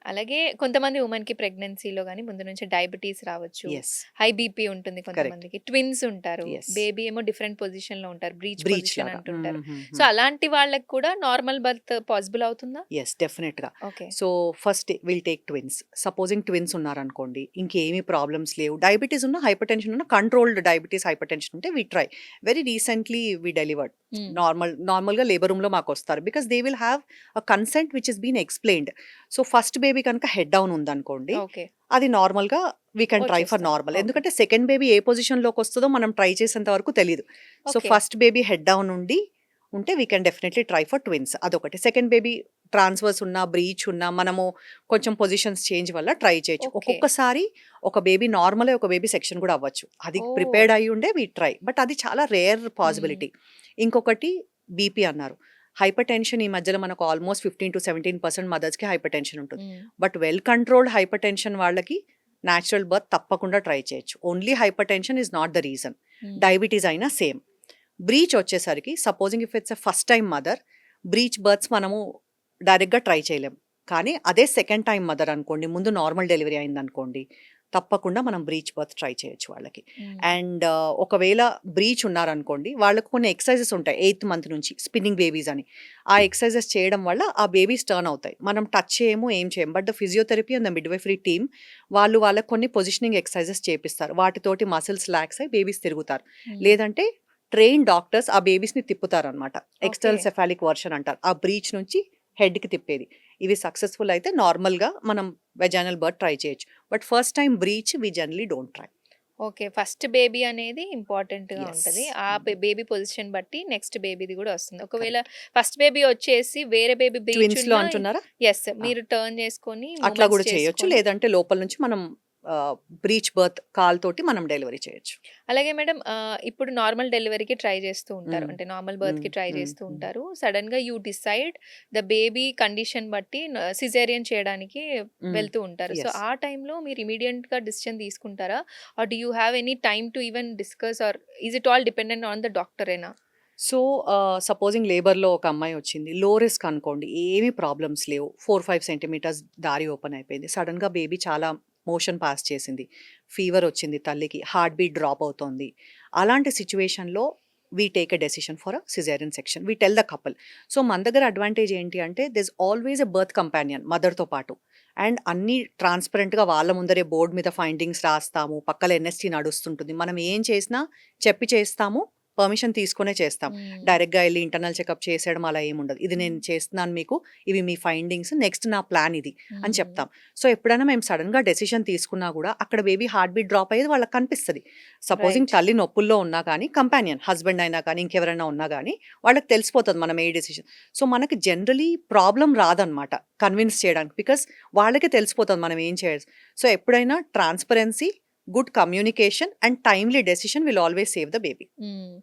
అలాగే కొంతమంది వుమెన్‌కి ప్రెగ్నెన్సీలో గాని ముందు నుంచి డయాబెటీస్ రావచ్చు. యెస్. హై బీపీ ఉంటుంది కరెక్ట్. కొంతమందికి. ట్విన్స్ ఉంటారు. యెస్. బేబీ ఏమో డిఫరెంట్ పొజిషన్‌లో ఉంటారు. బ్రీచ్ బ్రీచ్ పొజిషన్ లాగా. అంటుంటారు. సో, హుహుహు. అలాంటి వాళ్ళకి కూడా నార్మల్ బర్త్ పాసిబుల్ అవుతుందా? యెస్. డెఫినెట్‌గా. Okay. So, first will take twins. Supposing twins ఉన్నారనుకోండి, ఇంకేమి ప్రాబ్లమ్స్ లేవు. డయాబెటీస్ ఉన్నా, హైపర్‌టెన్షన్ ఉన్నా, కంట్రోల్డ్ డయాబెటీస్, హైపర్‌టెన్షన్ ఉంటే we try. Very recently we delivered. Hmm. నార్మల్‌గా లేబర్ రూమ్‌లో మాకొస్తారు. Because they will have a consent which has been explained. So, first baby కనుక హెడ్ డౌన్ ఉందనుకోండి, ఓకే. అది నార్మల్‌గా వి కెన్ ట్రై ఫర్ వచ్చేస్తది. Normal. Okay. ఎందుకంటే సెకండ్ బేబీ ఏ పొజిషన్‌లోకొస్తదో మనం ట్రై చేసేంత వరకు తెలీదు. So, okay. First baby head down ఉండి ఉంటే we can definitely try for twins. అదొకటి. సెకండ్ బేబీ ట్రాన్స్‌వర్స్ ఉన్నా, బ్రీచ్ ఉన్నా మనము కొంచెం పొజిషన్స్ చేంజ్ వల్ల ట్రై చేయొచ్చు. ఓకే. ఒక్కొక్కసారి ఒక బేబీ నార్మలే, ఒక బేబీ సెక్షన్ కూడా అవ్వచ్చు. అది ఓహ్! ప్రిపేర్డ్ అయ్యుండే వి ట్రై. బట్ అది చాలా రేర్ హ్మ్. పాసిబిలిటీ. ఇంకొకటి బీపీ అన్నారు. హైపర్‌టెన్షన్ ఈ మధ్యలో మనకు ఆల్‌మోస్ట్ 15-17% మదర్స్‌కి హైపర్‌టెన్షన్ ఉంటుంది. Hmm. But well controlled hypertension వాళ్ళకి నేచురల్ బర్త్ తప్పకుండా ట్రై చేయొచ్చు. Only hypertension is not the reason. Hmm. Diabetes అయినా సేమ్. బ్రీచ్ వచ్చేసరికి supposing if it's a first time mother, breech births మనము డైరెక్ట్‌గా ట్రై చేయలేం. కానీ అదే సెకండ్ టైమ్ మదర్ అనుకోండి, ముందు నార్మల్ డెలివరీ అయిందనుకోండి, తప్పకుండా మనం బ్రీచ్ బర్త్ ట్రై చేయొచ్చు వాళ్ళకి. హ్మ్. అండ్ ఒకవేళ బ్రీచ్ ఉన్నారనుకోండి, వాళ్ళకి కొన్ని ఎక్సర్‌సైజెస్ ఉంటాయి 8థ్ మంత్ నుంచి స్పిన్నింగ్ బేబీస్ అని. ఆ ఎక్సర్‌సైజెస్ చేయడం వల్ల ఆ బేబీస్ టర్న్ అవుతాయి. మనం టచ్ చేయము, ఏం చేయం. But the physiotherapy and the midwifery team వాళ్ళు వాళ్ళకి కొన్ని పొజిషనింగ్ ఎక్సర్‌సైజెస్ చేపిస్తారు. వాటితోటి మసిల్స్ రిలాక్స్ అయ్యి బేబీస్ తిరుగుతారు. హ్మ్. లేదంటే ట్రైన్ డాక్టర్స్ ఆ బేబీస్‌ని తిప్పుతారనమాట. ఓకే. ఎక్స్టర్నల్ సెఫాలిక్ వర్షన్ అంటారు. ఆ బ్రీచ్ నుంచి హెడ్‌కి తిప్పేది. ఇవి సక్సెస్‌ఫుల్ అయితే నార్మల్‌గా మనం వెజైనల్ బర్త్ ట్రై చేయొచ్చు. But first time breech we generally don't try. Okay. First baby అనేది ఇంపార్టెంట్‌గా యెస్. ఉంటది. ఆ హ్మ్. బేబీ పొజిషన్ బట్టి నెక్స్ట్ బేబీది గూడా వస్తుంది. ఒకవేళ కరెక్ట్. ఫస్ట్ బేబీ వచ్చేసి వేరే బేబీ బ్రీచ్ ట్విన్స్‌లో ఉన్నా అంటున్నారా? యెస్. ఆ! మీరు టర్న్ చేసుకొని అట్లా మూవ్‌మెంట్స్ గూడా చేయొచ్చు. చేసుకొని లేదంటే లోపల నుంచి మనం బ్రీచ్ బర్త్ కాలుతోటి మనం డెలివరీ చేయొచ్చు. అలాగే మేడం ఇప్పుడు నార్మల్ డెలివరీకి ట్రై చేస్తూ ఉంటారు. హ్మ్. అంటే నార్మల్ హ్మ్. బర్త్‌కి ట్రై హ్మ్. చేస్తూ హ్మ్. ఉంటారు. సడెన్‌గా you decide the baby condition బట్టి సిజేరియన్ చేయడానికి హ్మ్. వెళ్తూ ఉంటారు. So, yes. ఆ టైంలో మీరు ఇమ్మీడియేట్‌గా డెసిషన్ తీసుకుంటారా? Or do you have any time to even discuss or is it all dependent on the డాక్టరేనా? సో, సపోజింగ్ లేబర్‌లో ఒక అమ్మాయి వచ్చింది. లో రిస్క్ అనుకోండి. ఏమి ప్రాబ్లమ్స్ లేవు. 4, 5 సెంటీమీటర్స్ దారి ఓపెన్ అయిపోయింది. సడెన్‌గా బేబీ చాలా మోషన్ పాస్ చేసింది. ఫీవర్ వచ్చింది తల్లికి. హార్ట్ బీట్ డ్రాప్ అవుతోంది. అలాంటి సిట్యుయేషన్‌లో we take a decision for a caesarean section. We tell the couple. So, మన దగ్గర అడ్వాంటేజ్ ఏంటి అంటే there is always a birth companion మదర్‌తో పాటు. అండ్ అన్నీ ట్రాన్స్‌పరెంట్‌గా వాళ్ళ ముందరే బోర్డ్ మీద ఫైండింగ్స్ రాస్తాము. పక్కల ఎన్ఎస్‌టి నడుస్తుంటుంది. మనం ఏం చేసినా చెప్పి చేస్తాము. పర్మిషన్ తీసుకొనే చేస్తాం. హ్మ్. డైరెక్ట్‌గా ఎళ్లి ఇంటర్నల్ చెకప్ చేసేయడం అలా ఏముండదు. ఇది నేను హ్మ్. చేస్తున్నాను మీకు. ఇవి మీ ఫైండింగ్స్. నెక్స్ట్ నా ప్లాన్ ఇది అని హ్మ్. చెప్తాం. సో, ఎప్పుడైనా మేము సడెన్‌గా డెసిషన్ తీసుకున్నా గూడా అక్కడ బేబీ హార్ట్ బీట్ డ్రాప్ అయ్యేది వాళ్ళకి కనిపిస్తది. Supposing right. తల్లి నొప్పుల్లో ఉన్నా కానీ కంపానియన్ హస్బెండ్ అయినా కానీ ఇంకెవరైనా ఉన్నా గానీ వాళ్ళకి తెలిసిపోతది మనం ఏ డెసిషన్. సో, మనకి జనరల్లీ ప్రాబ్లమ్ రాదనమాట కన్విన్స్ చేయడానికి. బికాజ్ వాళ్ళకే తెలిసిపోతది మనం ఏం చేయాలి. సో, ఎప్పుడైనా transparency, good communication and timely decision will always save the baby. హ్మ్.